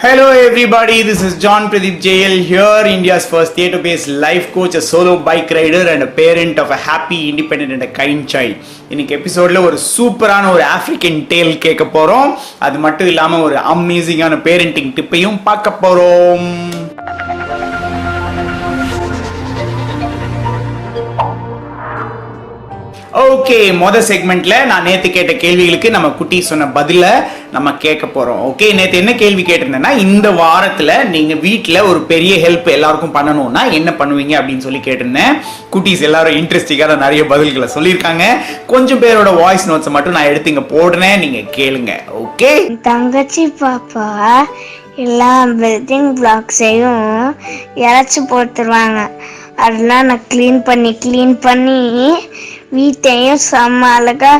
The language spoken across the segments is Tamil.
Hello everybody, this is John Pradeep JL here, India's first theatre-based life coach, a solo bike rider and a parent of a happy, independent and a kind child. இன்னைக்கு எபிசோட்ல ஒரு சூப்பரான ஒரு ஆப்பிரிக்கன் டேல் கேட்க போறோம். அது மட்டும் இல்லாம ஒரு அமேசிங்கான பேரண்டிங் டிப்பையும் பார்க்க போறோம். ஓகே, மொதல் செக்மெண்ட்ல நான் நேத்து கேட்ட கேள்விகளுக்கு நம்ம குட்டி சொன்ன பதில நம்ம கேட்க போறோம். ஓகே, நேத்து என்ன கேள்வி கேட்டிருந்தேன்னா, இந்த வாரத்துல நீங்க வீட்டுல ஒரு பெரிய ஹெல்ப் எல்லாருக்கும் பண்ணணும்னா என்ன பண்ணுவீங்க அப்படின்னு சொல்லி கேட்டிருந்தேன். குட்டீஸ் எல்லாரும் இன்ட்ரெஸ்டிங்கான நிறைய பதில்களை சொல்லியிருக்காங்க. கொஞ்சம் பேரோட வாய்ஸ் நோட்ஸ் மட்டும் நான் எடுத்து இங்க போடுறேன், நீங்க கேளுங்க. ஓகே, தங்கச்சி பாப்பா எல்லா பில்டிங் பிளாக்ஸையும் இறச்சி போட்டுருவாங்க. அதெல்லாம் நான் க்ளீன் பண்ணி வீட்டையும் செம்ம அழகா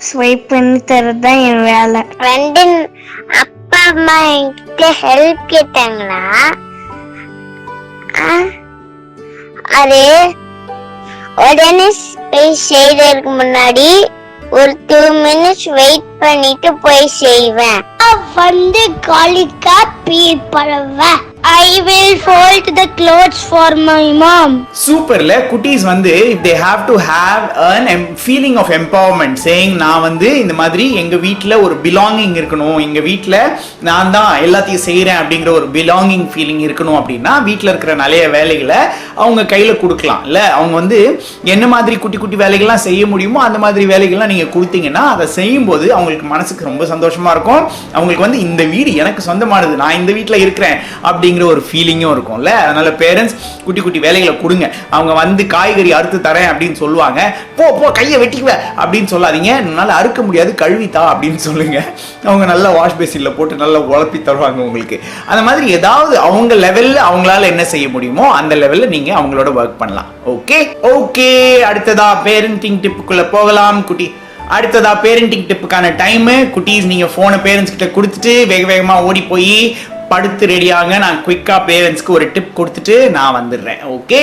ஸ்வைப் பண்ணி தரதான் என் வேலை. ரெண்டு அப்பா அம்மா என்கிட்ட ஹெல்ப் கேட்டாங்களா? அது உடனே செய்யறதுக்கு முன்னாடி ஒரு 2 minutes வெயிட் பண்ணிட்டு போய் செய்வேன். வந்து காலிக்கா பீல் பண்ணுவேன். I will fold the clothes for my mom. சூப்பர்ல. குட்டீஸ் வந்து if they have to have a feeling of empowerment, saying நான் வந்து இந்த மாதிரி எங்க வீட்ல ஒரு belonging இருக்கணும், எங்க வீட்ல நான் தான் எல்லாத்தையும் செய்யறேன் அப்படிங்கிற ஒரு belonging feeling இருக்கணும் அப்படின்னா வீட்ல இருக்கிற நிறைய வேலைகளை அவங்க கையில கொடுக்கலாம் இல்ல. அவங்க வந்து என்ன மாதிரி குட்டி குட்டி வேலைகள்லாம் செய்ய முடியுமோ அந்த மாதிரி வேலைகள்லாம் நீங்க கொடுத்தீங்கன்னா அதை செய்யும் போது அவங்களுக்கு மனசுக்கு ரொம்ப சந்தோஷமா இருக்கும். அவங்களுக்கு வந்து இந்த வீடு எனக்கு சொந்தமானது, நான் இந்த வீட்ல இருக்கிறேன் அப்படிங்கிற ஒரு ஃபீலிங்கும் இருக்கும்ல. அதனால பேரண்ட்ஸ் குட்டி குட்டி வேலைகளை கொடுங்க. அவங்க வந்து காய்கறி அறுத்து தரேன் அப்படின்னு சொல்லுவாங்க, போ போ கையை வெட்டிக்குவ அப்படின்னு சொல்லாதீங்க. என்னால அறுக்க முடியாது, கழுவித்தா அப்படின்னு சொல்லுங்க. அவங்க நல்லா வாஷ் பேசின்ல போட்டு நல்லா உழப்பி தருவாங்க உங்களுக்கு. அந்த மாதிரி ஏதாவது அவங்க லெவல்ல அவங்களால என்ன செய்ய முடியுமோ அந்த லெவல்ல நீங்க அவங்களோட ஒர்க் பண்ணலாம். ஓகே ஓகே, அடுத்ததா பேரண்டிங் டிப்புக்குள்ள போகலாம். குட்டி அடுத்ததா பேரண்டிங் டிப்புக்கான டைம். குட்டீஸ் நீங்க போனை பேரண்ட்ஸ் கிட்ட கொடுத்துட்டு வேக வேகமா ஓடி போய் படுத்து ரெடியாங்க. நான் குயிக்கா பேரண்ட்ஸ்க்கு ஒரு டிப் கொடுத்துட்டு நான் வந்துடுறேன். Okay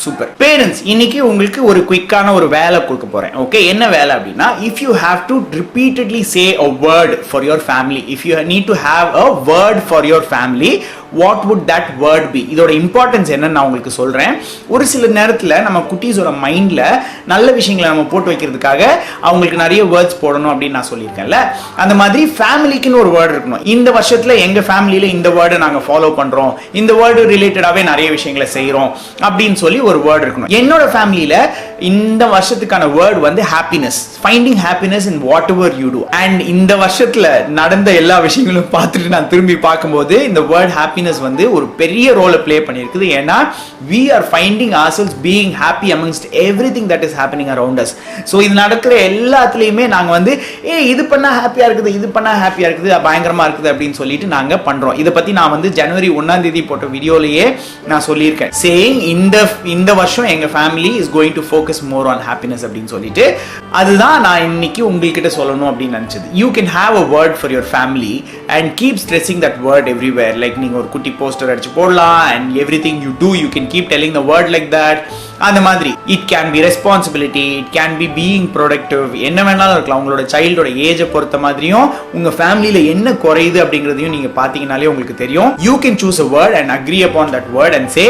super. பேரண்ட்ஸ் இன்னைக்கு உங்களுக்கு ஒரு குயிக்கான ஒரு வேலை கொடுக்க போறேன். ஓகே, என்ன வேலை அப்படின்னா, if you have to repeatedly say a word for your family, if you need to have a word for your family, what would that word be? இதோட இம்பார்ட்டன்ஸ் என்னன்னு நான் உங்களுக்கு சொல்றேன். ஒரு சில நேரத்தில் நம்ம குட்டீஸோட மைண்ட்ல நல்ல விஷயங்களை நம்ம போட்டு வைக்கிறதுக்காக அவங்களுக்கு நிறைய வேர்ட்ஸ் போடணும் அப்படின்னு நான் சொல்லியிருக்கேன்ல. அந்த மாதிரி ஃபேமிலிக்குன்னு ஒரு வேர்டு இருக்கணும். இந்த வருஷத்துல எங்க ஃபேமிலியில இந்த வேர்டை நாங்க ஃபாலோ பண்றோம், இந்த வேர்டு ரிலேட்டடாவே நிறைய விஷயங்களை செய்யறோம் அப்படின்னு சொல்லி ஒரு வேர்டு இருக்கணும். என்னோட ஃபேமிலியில இந்த வருஷத்துக்கான வேர்டு வந்து happiness, finding happiness in what ever you to. And இந்த வருஷத்துல நடந்த எல்லா விஷயங்களும் பார்த்துட்டு நான் திரும்பி பார்க்கும்போது இந்த வேர்ட் ஹாப்பினஸ் வந்து ஒரு பெரிய ரோலை ப்ளே பண்ணியிருக்குது. ஏன்னா we are finding ourselves being happy amongst everything that is happening around us. So இது நடக்கிற எல்லாத்துலேயுமே நாங்கள் வந்து இது பண்ணா ஹாப்பியா இருக்குது, இது பண்ணா ஹாப்பியா இருக்குது, பயங்கரமா இருக்குது அப்படின்னு சொல்லிட்டு நாங்கள் பண்றோம். இதை பத்தி நான் வந்து ஜனவரி 1ஆம் தேதி போட்ட வீடியோலயே நான் சொல்லியிருக்கேன். சேயிங் இந்த வருஷம் எங்க family is going to focus more on happiness அப்படின்னு சொல்லிட்டு, அதுதான் நான் இன்னைக்கு உங்ககிட்ட சொல்லணும் அப்படின்னு நினைச்சது. You can have a word for your family and keep stressing that word everywhere. Like நீங்க ஒரு குட்டி போஸ்டர் அடிச்சு போடலாம். And everything you do you can keep telling the word like that. அந்த மாதிரி it can be responsibility, it can be being productive, என்ன வேணாலும் இருக்கலாம். உங்களோட சைல்டோட ஏஜை பொறுத்த மாதிரியும் உங்க ஃபேமிலியில என்ன குறையுது அப்படிங்கிறதையும் நீங்க பாத்தீங்கன்னாலே உங்களுக்கு தெரியும். You can choose a word and agree upon that word and say,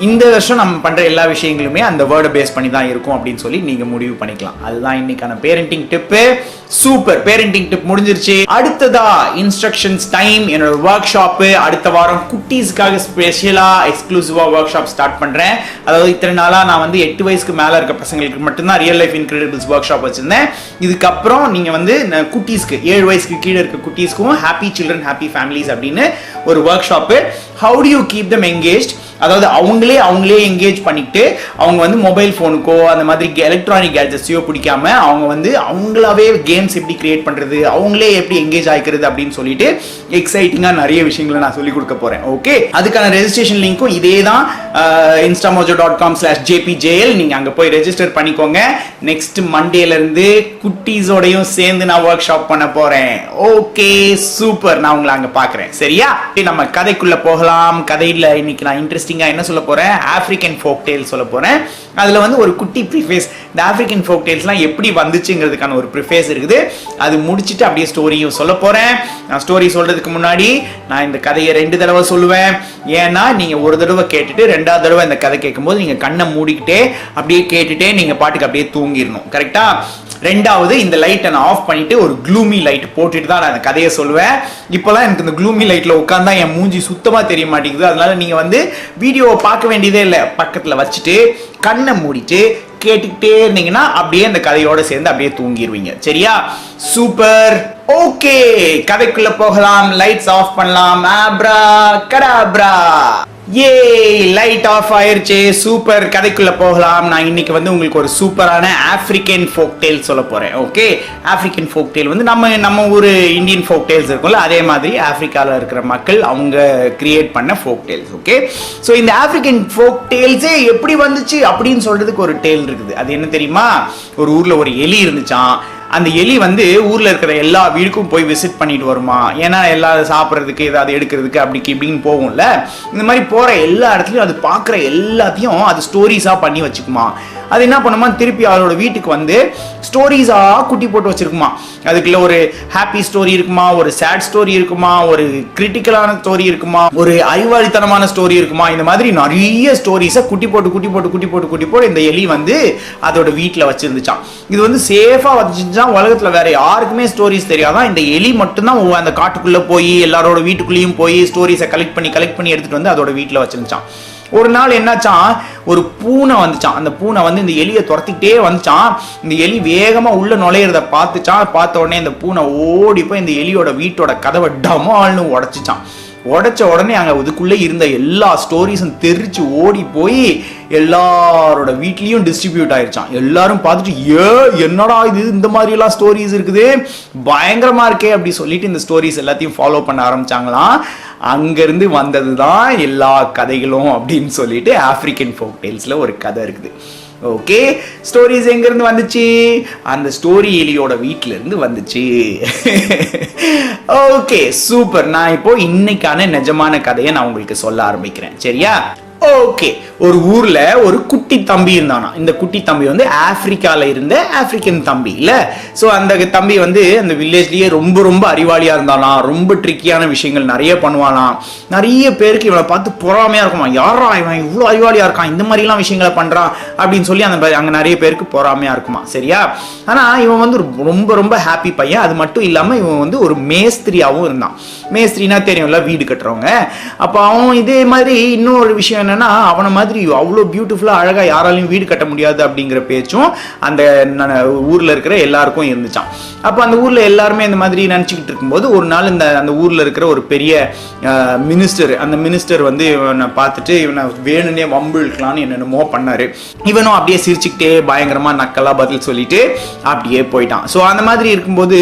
இந்த வருஷம் நம்ம பண்ற எல்லா விஷயங்களுமே அந்த வேர்டை பேஸ் பண்ணி தான் இருக்கும் அப்படின்னு சொல்லி நீங்க முடிவு பண்ணிக்கலாம். அதுதான் இன்னைக்கான parenting tip. Super, parenting tip முடிஞ்சிருச்சு. அடுத்ததா இன்ஸ்ட்ரக்ஷன்ஸ் டைம். என்னோட ஒர்க் ஷாப் அடுத்த வாரம் குட்டீஸ்க்காக ஸ்பெஷலா எக்ஸ்க்ளூசிவா ஒர்க் ஷாப் ஸ்டார்ட் பண்றேன். அதாவது இத்தனை நாளா நான் வந்து 8 வயசுக்கு மேல இருக்க பசங்களுக்கு மட்டும்தான் real life Incredibles work shop வச்சிருந்தேன். இதுக்கப்புறம் நீங்க வந்து குட்டீஸ்க்கு 7 வயசுக்கு கீழே இருக்க குட்டீஸ்க்கும் ஹாப்பி சில்ட்ரன் ஹாப்பி ஃபேமிலிஸ் அப்படின்னு ஒரு work shop. How to you keep them engaged? அதாவது அவங்களே என்கேஜ் பண்ணிட்டு அவங்க வந்து மொபைல் போனுக்கோ அந்த மாதிரி எலக்ட்ரானிக் கேட்ஜெட்ஸையோ பிடிக்காம அவங்க வந்து அவங்களாவே கேம்ஸ் எப்படி கிரியேட் பண்றது, அவங்களே எப்படி என்கேஜ் ஆயிக்கிறது அப்படின்னு சொல்லிட்டு எக்ஸைட்டிங்கா நிறைய விஷயங்களை நான் சொல்லி கொடுக்க போறேன். ஓகே, அதுக்கான ரெஜிஸ்ட்ரேஷன் லிங்க்கும் இதே தான், instamojo.com/jpjl. நீங்க அங்க போய் ரெஜிஸ்டர் பண்ணிக்கோங்க. நெக்ஸ்ட் மண்டேல இருந்து குட்டீஸோடையும் சேர்ந்து நான் ஒர்க் ஷாப் பண்ண போறேன். ஓகே சூப்பர், நான் உங்களை அங்க பாக்குறேன். சரியா, நம்ம கதைக்குள்ள போகலாம். கதையில இன்னைக்கு நான் இன்ட்ரெஸ்டிங்கா என்ன சொல்ல போறேன், ஆப்பிரிக்கன் ஃபோக் டேல் சொல்ல போறேன். போறேன். அதுல வந்து ஒரு குட்டி ப்ரிஃபேஸ், இந்த ஆப்பிரிக்கன் ஃபோக் டேல்ஸ்லாம் எப்படி வந்துச்சுங்கிறதுக்கான ஒரு ப்ரிஃபேஸ் இருக்குது. அது முடிச்சுட்டு அப்படியே ஸ்டோரியும் சொல்ல போறேன். நான் ஸ்டோரி சொல்றதுக்கு முன்னாடி நான் இந்த கதையை 2 தடவை சொல்லுவேன். ஏன்னா நீங்க ஒரு தடவை கேட்டுட்டு 2வது தடவை இந்த கதை கேட்கும்போது நீங்க கண்ணை மூடிக்கிட்டே அப்படியே கேட்டுட்டே நீங்க பாட்டுக்கு அப்படியே தூங்கிடணும். கரெக்டா? 2வது இந்த லைட்டை நான் ஆஃப் பண்ணிட்டு ஒரு க்ளூமி லைட் போட்டுட்டு தான் நான் அந்த கதையை சொல்லுவேன். இப்போலாம் எனக்கு இந்த க்ளூமி லைட்ல உட்காந்தா என் மூஞ்சி சுத்தமா தெரிய மாட்டேங்குது. அதனால நீங்க வந்து வீடியோவை பார்க்க வேண்டியதே இல்லை, பக்கத்துல வச்சுட்டு கண்ணை மூடிட்டு கேட்டுக்கிட்டே இருந்தீங்கன்னா அப்படியே அந்த கதையோட சேர்ந்து அப்படியே தூங்கிடுவீங்க. சரியா? சூப்பர். ஓகே, கதைக்குள்ள போகலாம். லைட்ஸ் ஆஃப் பண்ணலாம். ஆப்ரா கடாப்ரா. ஏ, லைட் ஆஃப் ஆயிருச்சு. சூப்பர், கதைக்குள்ள போகலாம். நான் இன்னைக்கு வந்து உங்களுக்கு ஒரு சூப்பரான ஆப்பிரிக்கன் ஃபோக் டேல் சொல்ல போறேன். ஓகே, ஆப்பிரிக்கன் ஃபோக் டேல் வந்து நம்ம ஒரு இந்தியன் ஃபோக் டேல்ஸ் இருக்கும்ல, அதே மாதிரி ஆப்பிரிக்கால இருக்கிற மக்கள் அவங்க கிரியேட் பண்ண ஃபோக் டேல்ஸ். ஓகே, ஸோ இந்த ஆப்பிரிக்கன் ஃபோக் டேல்ஸே எப்படி வந்துச்சு அப்படின்னு சொல்றதுக்கு ஒரு டேல் இருக்குது. அது என்ன தெரியுமா? ஒரு ஊர்ல ஒரு எலி இருந்துச்சான். அந்த எலி வந்து ஊர்ல இருக்கிற எல்லா வீடுக்கும் போய் விசிட் பண்ணிட்டு வருமா. ஏன்னா எல்லாரும் சாப்பிட்றதுக்கு ஏதாவது எடுக்கிறதுக்கு அப்படி இப்படின்னு போகும்ல. இந்த மாதிரி போற எல்லா இடத்துலயும் அது பார்க்குற எல்லாத்தையும் அது ஸ்டோரிஸா பண்ணி வச்சுக்குமா. அது என்ன பண்ணுமா, திருப்பி அவரோட வீட்டுக்கு வந்து ஸ்டோரிஸா குட்டி போட்டு வச்சிருக்குமா. அதுக்குள்ள ஒரு ஹாப்பி ஸ்டோரி இருக்குமா, ஒரு சேட் ஸ்டோரி இருக்குமா, ஒரு கிரிட்டிக்கலான ஸ்டோரி இருக்குமா, ஒரு அறிவாளித்தனமான ஸ்டோரி இருக்குமா. இந்த மாதிரி நிறைய ஸ்டோரிஸை குட்டி போட்டு இந்த எலி வந்து அதோட வீட்டில் வச்சிருந்துச்சான். இது வந்து சேஃபா வச்சுச்சான். உலகத்துல வேற யாருக்குமே ஸ்டோரிஸ் தெரியாதான். இந்த எலி மட்டும்தான் அந்த காட்டுக்குள்ள போய் எல்லாரோட வீட்டுக்குள்ளேயும் போய் ஸ்டோரிஸை கலெக்ட் பண்ணி எடுத்துட்டு வந்து அதோட வீட்டில் வச்சிருந்துச்சான். ஒரு நாள் என்னாச்சான், ஒரு பூனை வந்துச்சான். அந்த பூனை வந்து இந்த எலியை துரத்திக்கிட்டே வந்துச்சான். இந்த எலி வேகமா உள்ள நுழையிறத பார்த்துச்சான். பார்த்த உடனே இந்த பூனை ஓடி போய் இந்த எலியோட வீட்டோட கதவை டமால்னு உடைச்சிச்சான். உடைச்ச உடனே அங்க இதுக்குள்ள இருந்த எல்லா ஸ்டோரிஸும் தெரிச்சு ஓடி போய் எல்லாரோட வீட்லயும் டிஸ்ட்ரிபியூட் ஆயிருச்சான். எல்லாரும் பார்த்துட்டு என்னடா இது, இந்த மாதிரி எல்லாம் ஸ்டோரிஸ் இருக்குது, பயங்கரமா இருக்கே அப்படி சொல்லிட்டு இந்த ஸ்டோரிஸ் எல்லாத்தையும் ஃபாலோ பண்ண ஆரம்பிச்சாங்களாம். அங்கிருந்து வந்ததுதான் எல்லா கதைகளும் அப்படின்னு சொல்லிட்டு ஆப்பிரிக்கன் ஃபோக் டேல்ஸ்ல ஒரு கதை இருக்குது. ஓகே, ஸ்டோரிஸ் எங்க இருந்து வந்துச்சு? அந்த ஸ்டோரி எலியோட வீட்ல இருந்து வந்துச்சு. Okay, super. நான் இப்போ இன்னைக்கான நிஜமான கதையை நான் உங்களுக்கு சொல்ல ஆரம்பிக்கிறேன். சரியா? ஓகே, ஒரு ஊர்ல ஒரு குட்டி தம்பி இருந்தானா. இந்த குட்டி தம்பி வந்து ஆப்பிரிக்கால இருந்த ஆப்பிரிக்கன் தம்பி இல்ல. சோ அந்த தம்பி வந்து அந்த வில்லேஜ்லயே ரொம்ப அறிவாளியா இருந்தானா. ரொம்ப ட்ரிக்கியான விஷயங்கள் நிறைய பண்ணுவானாம். நிறைய பேருக்கு இவனை பார்த்து பொறாமையா இருக்குமா. யாரா இவன் இவ்வளவு அறிவாளியா இருக்கான், இந்த மாதிரி எல்லாம் விஷயங்களை பண்றான் அப்படின்னு சொல்லி அங்க நிறைய பேருக்கு பொறாமையா இருக்குமா. சரியா? ஆனா இவன் வந்து ரொம்ப ஹாப்பி பையன். அது மட்டும் இல்லாம இவன் வந்து ஒரு மேஸ்திரியாவும் இருந்தான். மேஸ்திரினா தெரியும்ல, வீடு கட்டுறவங்க. அப்ப அவன் இதே மாதிரி இன்னொரு விஷயம் என்னன்னா, அவனை மாதிரி அவ்வளோ பியூட்டிஃபுல்லா அழகா யாராலையும் வீடு கட்ட முடியாது அப்படிங்கிற பேச்சும் அந்த ஊர்ல இருக்கிற எல்லாருக்கும் இருந்துச்சான். அப்ப அந்த ஊர்ல எல்லாருமே இந்த மாதிரி நினைச்சுக்கிட்டு இருக்கும்போது ஒரு நாள் அந்த ஊர்ல இருக்கிற ஒரு பெரிய மினிஸ்டர், அந்த மினிஸ்டர் வந்து இவனை பார்த்துட்டு இவனை வேணும்னே வம்பு இழுக்கலான்னு என்னென்னமோ பண்ணாரு. இவனும் அப்படியே சிரிச்சுக்கிட்டே பயங்கரமா நக்கலா பதில் சொல்லிட்டு அப்படியே போயிட்டான். ஸோ அந்த மாதிரி இருக்கும்போது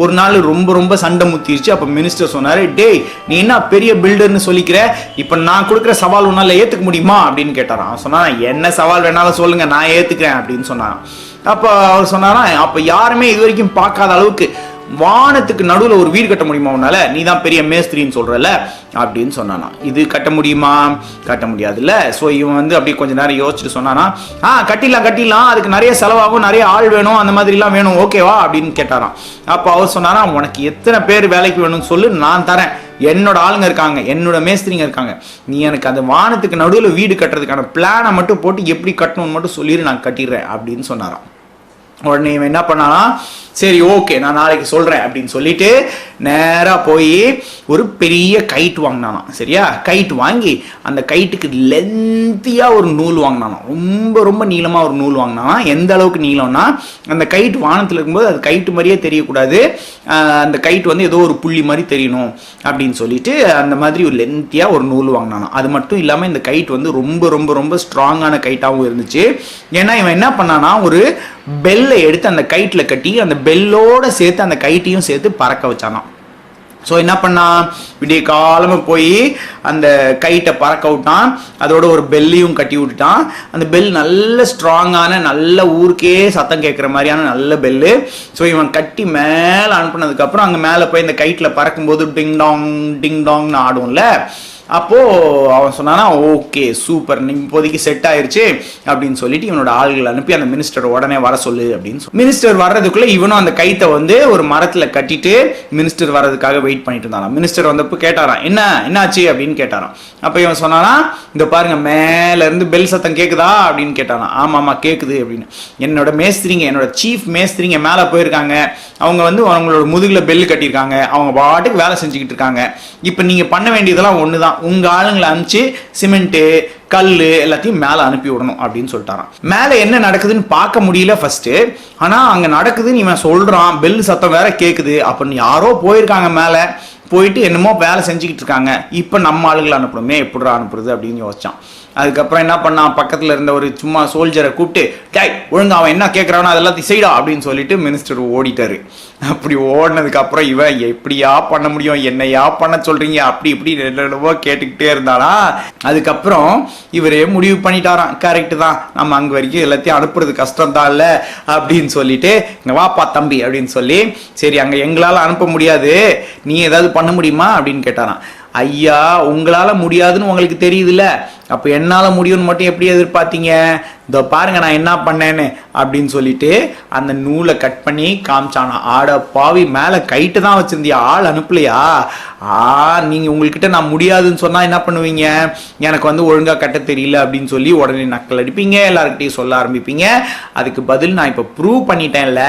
ஒரு நாள் ரொம்ப சண்டை முத்திருச்சு. அப்ப மினிஸ்டர் சொன்னாரு, டேய் நீ என்ன பெரிய பில்டர்னு சொல்லிக்கிற, இப்ப நான் கொடுக்குற சவால் உன்னால ஏத்துக்க முடியுமா அப்படின்னு கேட்டாராம். சொன்னா, என்ன சவால் வேணாலும் சொல்லுங்க, நான் ஏத்துக்கிறேன் அப்படின்னு சொன்னாராம். அப்ப அவர் சொன்னாராம், அப்ப யாருமே இது வரைக்கும் பார்க்காத அளவுக்கு வானத்துக்கு நடுவுல ஒரு வீடு கட்ட முடியுமா உன்னால, நீ தான் பெரிய மேஸ்திரின்னு சொல்றல அப்படின்னு சொன்னானா. இது கட்ட முடியுமா? கட்ட முடியாதுல்ல. ஸோ இவன் வந்து அப்படியே கொஞ்ச நேரம் யோசிச்சுட்டு சொன்னானா, கட்டிடலாம், அதுக்கு நிறைய செலவாகும், நிறைய ஆள் வேணும், அந்த மாதிரி எல்லாம் வேணும், ஓகேவா அப்படின்னு கேட்டாராம். அப்ப அவர் சொன்னாராம், உனக்கு எத்தனை பேர் வேலைக்கு வேணும்னு சொல்லு, நான் தரேன், என்னோட ஆளுங்க இருக்காங்க, என்னோட மேஸ்திரிங்க இருக்காங்க, நீ எனக்கு அந்த வானத்துக்கு நடுவில் வீடு கட்டுறதுக்கான பிளானை மட்டும் போட்டு எப்படி கட்டணும்னு மட்டும் சொல்லிடு, நான் கட்டிடுறேன் அப்படின்னு சொன்னாராம். உடனே இவன் என்ன பண்ணானா, சரி ஓகே நான் நாளைக்கு சொல்றேன் அப்படின்னு சொல்லிட்டு நேரா போய் ஒரு பெரிய கைட் வாங்கினானா. சரியா? கைட் வாங்கி அந்த கைட்டுக்கு லென்த்தியா ஒரு நூல் வாங்கினானா. ரொம்ப நீளமா ஒரு நூல் வாங்கினானா. எந்த அளவுக்கு நீளம்னா, அந்த கைட் வானத்துல இருக்கும்போது அது கைட்டு மாதிரியே தெரியக்கூடாது, அந்த கைட் வந்து ஏதோ ஒரு புள்ளி மாதிரி தெரியணும் அப்படின்னு சொல்லிட்டு அந்த மாதிரி ஒரு லென்த்தியா ஒரு நூல் வாங்கினானா. அது மட்டும் இல்லாம இந்த கைட் வந்து ரொம்ப ஸ்ட்ராங்கான கைட்டாகவும் இருந்துச்சு. ஏன்னா இவன் என்ன பண்ணானா, ஒரு பெல்லை எடுத்து அந்த கைட்ல கட்டி அந்த பெல்லோட சேர்த்து அந்த கைட்டையும் சேர்த்து பறக்க வச்சானாம். ஸோ என்ன பண்ணா, விடிய காலமாக போய் அந்த கைட்டை பறக்க விட்டான். அதோட ஒரு பெல்லையும் கட்டி விட்டுட்டான். அந்த பெல் நல்ல ஸ்ட்ராங்கான, நல்ல ஊருக்கே சத்தம் கேட்குற மாதிரியான நல்ல பெல்லு. ஸோ இவன் கட்டி மேலே அனுப்புனதுக்கப்புறம் அங்கே மேலே போய் இந்த கைட்டில் பறக்கும்போது டிங் டாங்னு ஆடும்ல. அப்போ அவன் சொன்னானா, ஓகே சூப்பர், நீ இப்போதைக்கு செட் ஆயிருச்சு அப்படின்னு சொல்லிட்டு இவனோட ஆள்கள் அனுப்பி அந்த மினிஸ்டர் உடனே வர சொல்லு அப்படின்னு சொல்லி, மினிஸ்டர் வர்றதுக்குள்ள இவனும் அந்த கைத்தை வந்து ஒரு மரத்துல கட்டிட்டு மினிஸ்டர் வர்றதுக்காக வெயிட் பண்ணிட்டு இருந்தான். மினிஸ்டர் வந்தப்போ கேட்டாராம், என்னாச்சு அப்படின்னு கேட்டாராம். அப்ப இவன் சொன்னானா, இந்த பாருங்க மேல இருந்து பெல் சத்தம் கேக்குதா அப்படின்னு கேட்டாராம். ஆமாமா கேக்குது அப்படின்னு. என்னோட மேஸ்திரிங்க, என்னோட சீஃப் மேஸ்திரிங்க மேல போயிருக்காங்க. அவங்க வந்து அவங்களோட முதுகுல பெல் கட்டியிருக்காங்க. அவங்க பாட்டுக்கு வேலை செஞ்சுக்கிட்டு இருக்காங்க. இப்ப நீங்க பண்ண வேண்டியதெல்லாம் ஒண்ணுதான், உங்க ஆளுங்களை அனுப்பிச்சு சிமெண்ட் கல் எல்லாத்தையும் மேல அனுப்பி விடணும் அப்படின்னு சொல்லிட்டாராம். மேல என்ன நடக்குதுன்னு பார்க்க முடியல ஃபர்ஸ்ட். ஆனா அங்க நடக்குதுன்னு இவன் சொல்றான், பெல் சத்தம் வேற கேக்குது. அப்ப யாரோ போயிருக்காங்க மேல, போயிட்டு என்னமோ வேலை செஞ்சுக்கிட்டு இருக்காங்க. இப்ப நம்ம ஆளுங்களை அனுப்பணுமே, எப்படிடா அனுப்புறது அப்படின்னு யோசிச்சான். அதுக்கப்புறம் என்ன பண்ணான், பக்கத்துல இருந்த ஒரு சும்மா சோல்ஜரை கூப்பிட்டு, டேய் ஒழுங்கா அவன் என்ன கேட்கறானோ அதெல்லாத்தையும் செய்டா அப்படின்னு சொல்லிட்டு மினிஸ்டர் ஓடிட்டாரு. அப்படி ஓடினதுக்கு அப்புறம் இவன் எப்படியா பண்ண முடியும், என்னையா பண்ண சொல்றீங்க அப்படி இப்படி என்னென்னவோ கேட்டுக்கிட்டே இருந்தானா. அதுக்கப்புறம் இவரே முடிவு பண்ணிட்டாராம், கரெக்ட் தான், நம்ம அங்க வரைக்கும் எல்லாத்தையும் அனுப்புறது கஷ்டம் தான் இல்ல அப்படின்னு சொல்லிட்டு, இங்க வாப்பா தம்பி அப்படின்னு சொல்லி, சரி அங்க எங்களால அனுப்ப முடியாது, நீ ஏதாவது பண்ண முடியுமா அப்படின்னு கேட்டாராம். ஐயா உங்களால முடியாதுன்னு உங்களுக்கு தெரியுதுல்ல, அப்ப என்னால முடியும்னு மட்டும் எப்படி எதிர்பார்த்தீங்க, இதோ பாருங்க நான் என்ன பண்ணேன்னு அப்படின்னு சொல்லிட்டு அந்த நூலை கட் பண்ணி காமிச்சானா. ஆட பாவி, மேல கைட்டு தான் வச்சிருந்தியா, ஆள் அனுப்பலையா? நீங்க உங்ககிட்ட நான் முடியாதுன்னு சொன்னா என்ன பண்ணுவீங்க, எனக்கு வந்து ஒழுங்கா கட்ட தெரியல அப்படின்னு சொல்லி உடனே நக்கல் அடிப்பீங்க, எல்லாருக்கிட்டையும் சொல்ல ஆரம்பிப்பீங்க. அதுக்கு பதில் நான் இப்ப ப்ரூவ் பண்ணிட்டேன்ல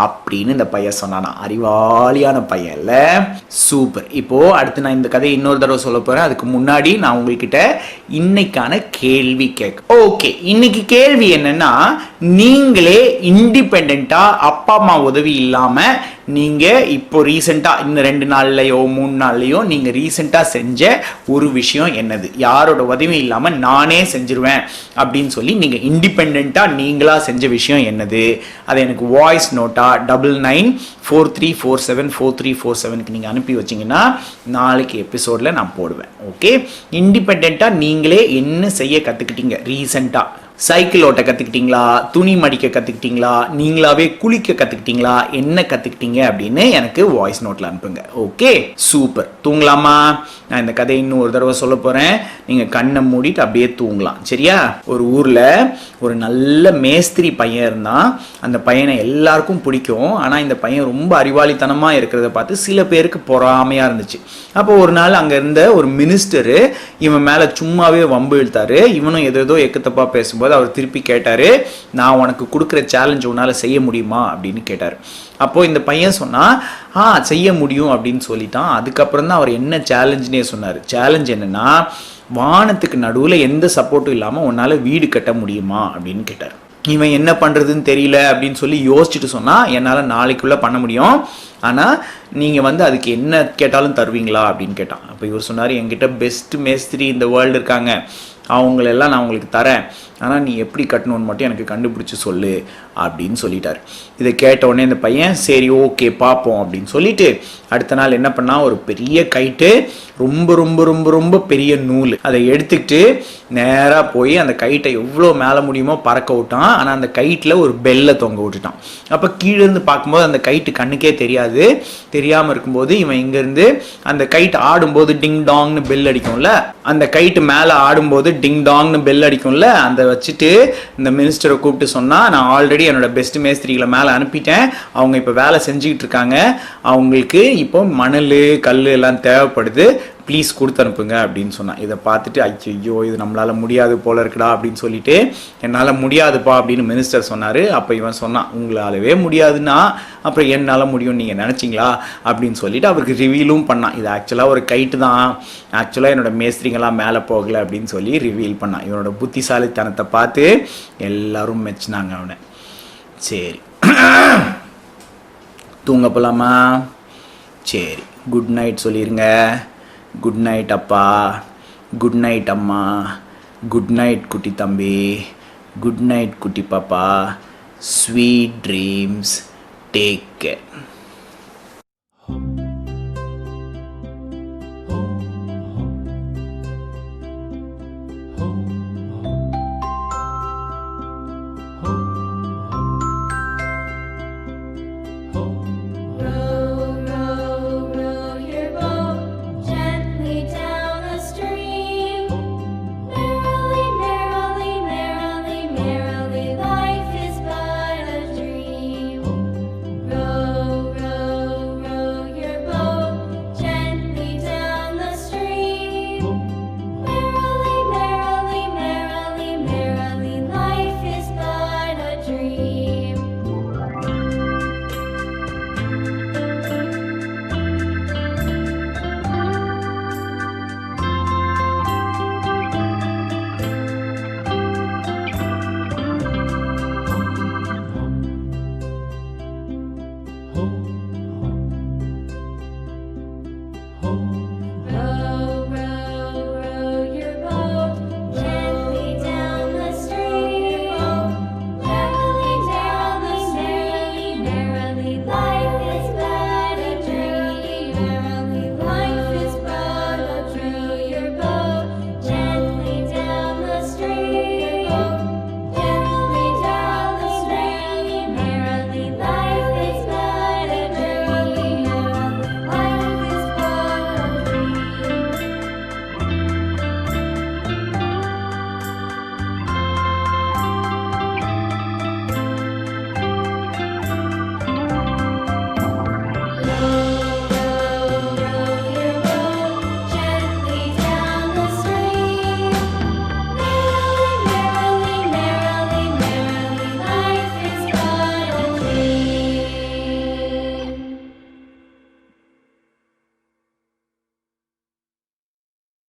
அப்படின்னு இந்த பையன் சொன்னானா. அறிவாளியான பையன்ல, சூப்பர். இப்போ அடுத்து நான் இந்த கதையை இன்னொரு தடவை சொல்ல போறேன். அதுக்கு முன்னாடி நான் உங்ககிட்ட இன்னைக்கான கேள்வி கேட்க. ஓகே, இன்னைக்கு கேள்வி என்னன்னா, நீங்களே இண்டிபெண்டா அப்பா அம்மா உதவி இல்லாம நீங்க இப்போ ரீசெண்டா இந்த 2 நாள்லயோ 3 நாள்லயோ நீங்க ரீசெண்டா செஞ்ச ஒரு விஷயம் என்னது, யாரோட உதவி இல்லாம நானே செஞ்சிருவேன் அப்படின்னு சொல்லி நீங்க இண்டிபெண்டா நீங்களா செஞ்ச விஷயம் என்னது, அதை எனக்கு வாய்ஸ் நோட்டா 9943474347 நீங்க அனுப்பி வச்சீங்கன்னா நாளைக்கு எபிசோட்ல நான் போடுவேன். ஓகே, இண்டிபெண்டா நீங்களே என்ன செய்ய கத்துக்கிட்டீங்க ரீசெண்டா, சைக்கிள் ஓட்ட கத்துக்கிட்டீங்களா, துணி மடிக்க கத்துக்கிட்டீங்களா, நீங்களாவே குளிக்க கத்துக்கிட்டீங்களா, என்ன கத்துக்கிட்டீங்க அப்படின்னு எனக்கு வாய்ஸ் நோட்ல அனுப்புங்க. Okay super. தூங்கலாமா? நான் இந்த கதையை இன்னும் ஒரு தடவை சொல்ல போறேன், நீங்க கண்ணை மூடிட்டு அப்படியே தூங்கலாம், சரியா? ஒரு ஊர்ல ஒரு நல்ல மேஸ்திரி பையன் இருந்தான். அந்த பையனை எல்லாருக்கும் பிடிக்கும். ஆனா இந்த பையன் ரொம்ப அறிவாளித்தனமா இருக்கிறத பார்த்து சில பேருக்கு பொறாமையா இருந்துச்சு. அப்போ ஒரு நாள் அங்க இருந்த ஒரு மினிஸ்டரு இவன் மேல சும்மாவே வம்பு இழுத்தாரு. இவனும் ஏதோ எக்கத்தப்பா பேசும்போது அவர் திருப்பி கேட்டாரு, நான் உனக்கு கொடுக்குற சேலஞ்ச் உன்னால செய்ய முடியுமா அப்படின்னு கேட்டாரு. அப்போ இந்த பையன் சொன்னா, செய்ய முடியும் அப்படின்னு சொல்லிட்டான். அதுக்கப்புறம் தான் அவர் என்ன சேலஞ்சுனே சொன்னாரு. சேலஞ்ச் என்னன்னா, வானத்துக்கு நடுவுல எந்த சப்போர்ட்டும் இல்லாம உன்னால வீடு கட்ட முடியுமா அப்படின்னு கேட்டார். இவன் என்ன பண்றதுன்னு தெரியல அப்படின்னு சொல்லி யோசிச்சுட்டு சொன்னா, என்னால நாளைக்குள்ள பண்ண முடியும், ஆனா நீங்க வந்து அதுக்கு என்ன கேட்டாலும் தருவீங்களா அப்படின்னு கேட்டான். அப்ப இவர் சொன்னாரு, என்கிட்ட பெஸ்ட் மேஸ்திரி இந்த வேர்ல்டு இருக்காங்க, அவங்களெல்லாம் நான் உங்களுக்கு தரேன், ஆனால் நீ எப்படி கட்டணும்னு மட்டும் எனக்கு கண்டுபிடிச்சி சொல்லு அப்படின்னு சொல்லிட்டாரு. இதை கேட்ட உடனே இந்த பையன் சரி ஓகே பார்ப்போம் அப்படின்னு சொல்லிட்டு அடுத்த நாள் என்ன பண்ணா, ஒரு பெரிய கைட்டு, ரொம்ப ரொம்ப ரொம்ப ரொம்ப பெரிய நூல், அதை எடுத்துக்கிட்டு நேராக போய் அந்த கைட்டை எவ்வளோ மேலே முடியுமோ பறக்க விட்டான். ஆனால் அந்த கைட்டில் ஒரு பெல்லை தொங்க விட்டுட்டான். அப்போ கீழேருந்து பார்க்கும்போது அந்த கைட்டு கண்ணுக்கே தெரியாது. தெரியாமல் இருக்கும்போது இவன் இங்கேருந்து அந்த கைட்டு ஆடும்போது டிங் டாங்னு பெல் அடிக்கும்ல, அந்த கைட்டு மேலே ஆடும்போது டிங் டாங்னு பெல் அடிக்கும்ல, அந்த வச்சுட்டு இந்த மினிஸ்டரை கூப்பிட்டு சொன்னா, நான் ஆல்ரெடி என்னோட பெஸ்ட் மேஸ்திரிகளை மேலே அனுப்பிட்டேன், அவங்க இப்போ வேலை செஞ்சுக்கிட்டு இருக்காங்க, அவங்களுக்கு இப்போ மணல் கல் எல்லாம் தேவைப்படுது, ப்ளீஸ் கொடுத்து அனுப்புங்க அப்படின்னு சொன்னான். இதை பார்த்துட்டு ஐயோ இது நம்மளால முடியாது போல இருக்குடா அப்படின்னு சொல்லிட்டு, என்னால் முடியாதுப்பா அப்படின்னு மினிஸ்டர் சொன்னார். அப்போ இவன் சொன்னான், உங்களாலவே முடியாதுன்னா அப்புறம் என்னால் முடியும் நீங்கள் நினச்சிங்களா அப்படின்னு சொல்லிட்டு அவருக்கு ரிவீலும் பண்ணான். இது ஆக்சுவலாக ஒரு கைட்டு தான், ஆக்சுவலாக என்னோட மேஸ்திரிங்கெல்லாம் மேலே போகலை அப்படின்னு சொல்லி ரிவீல் பண்ணான். இவனோட புத்திசாலித்தனத்தை பார்த்து எல்லாரும் மெச்சினாங்க அவனை. சரி தூங்க போலாமா? சரி, குட் நைட் சொல்லிடுங்க. குட் நைட் அப்பா, குட் நைட் அம்மா, குட் நைட் குட்டி தம்பி, குட் நைட் குட்டி பாப்பா, ஸ்வீட் ட்ரீம்ஸ், டேக் கேர்.